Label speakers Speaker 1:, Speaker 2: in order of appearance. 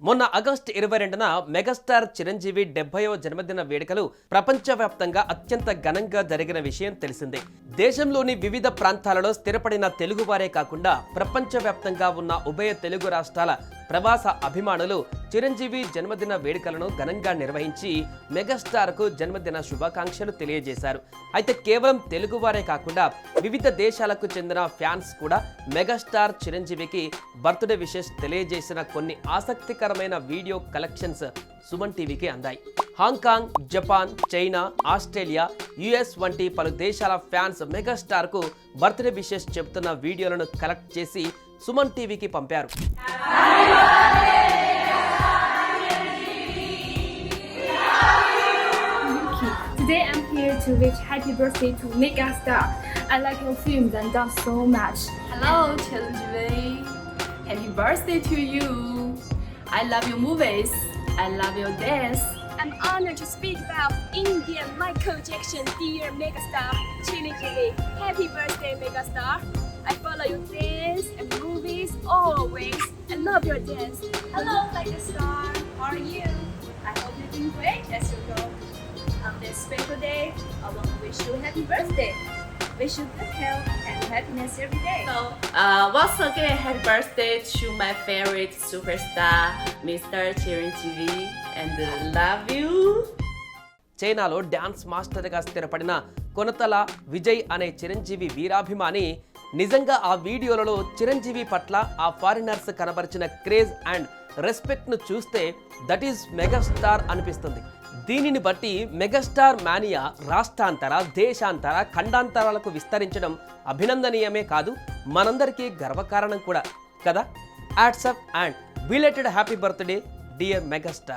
Speaker 1: మొన్న August 22న megastar Chiranjeevi 70వ జన్మదిన వేడుకలు ప్రపంచవ్యాప్తంగా అత్యంత ఘనంగా జరిగిన విషయం తెలిసిందే. దేశంలోని వివిధ ప్రాంతాలలో స్థిరపడిన తెలుగువారే కాకుండా ప్రపంచవ్యాప్తంగా ఉన్న ఉభయ తెలుగు రాష్ట్రాల ప్రవాస అభిమానులు చిరంజీవి జన్మదిన వేడుకలను ఘనంగా నిర్వహించి మెగాస్టార్కు జన్మదిన శుభాకాంక్షలు తెలియజేశారు. అయితే కేవలం తెలుగువారే కాకుండా వివిధ దేశాలకు చెందిన ఫ్యాన్స్ కూడా మెగాస్టార్ చిరంజీవికి బర్త్డే విషెస్ తెలియజేసిన కొన్ని ఆసక్తికరమైన వీడియో కలెక్షన్స్ సుమన్ టీవీకి అందాయి. Hong Kong, Japan, China, Australia, US వంటి పలు దేశాల ఫ్యాన్స్ మెగాస్టార్కు బర్త్డే విషెస్ చెబుతున్న వీడియోలను కలెక్ట్ చేసి సుమన్ టీవీకి పంపారు.
Speaker 2: Today I'm here to wish happy birthday to Megastar. I like your films and dance so much.
Speaker 3: Hello, Chiranjeevi. Happy birthday to you. I love your movies. I love your dance.
Speaker 4: I'm honored to speak about Indian Michael Jackson, dear Megastar Chiranjeevi. Happy birthday, Megastar. I follow your dance and movies always. I love your dance. Hello, Megastar. How are you? I hope you're doing great as you go. On this special day, I want to wish you a happy birthday. Wish you good health and happiness every day.
Speaker 3: So, once again, happy birthday to my favorite superstar, Mr. Chiranjeevi, and love you.
Speaker 1: చైనాలో dance మాస్టర్గా స్థిరపడిన కొనతల విజయ్ అనే చిరంజీవి వీరాభిమాని నిజంగా ఆ వీడియోలలో చిరంజీవి పట్ల ఆ foreigners కనబరిచిన craze and రెస్పెక్ట్ను చూస్తే దట్ ఈజ్ మెగాస్టార్ అనిపిస్తుంది. దీనిని బట్టి మెగాస్టార్ మానియా రాష్ట్రాంతర, దేశాంతర, ఖండాంతరాలకు విస్తరించడం అభినందనీయమే కాదు, మనందరికీ గర్వకారణం కూడా కదా. Hats off and belated happy birthday dear megastar.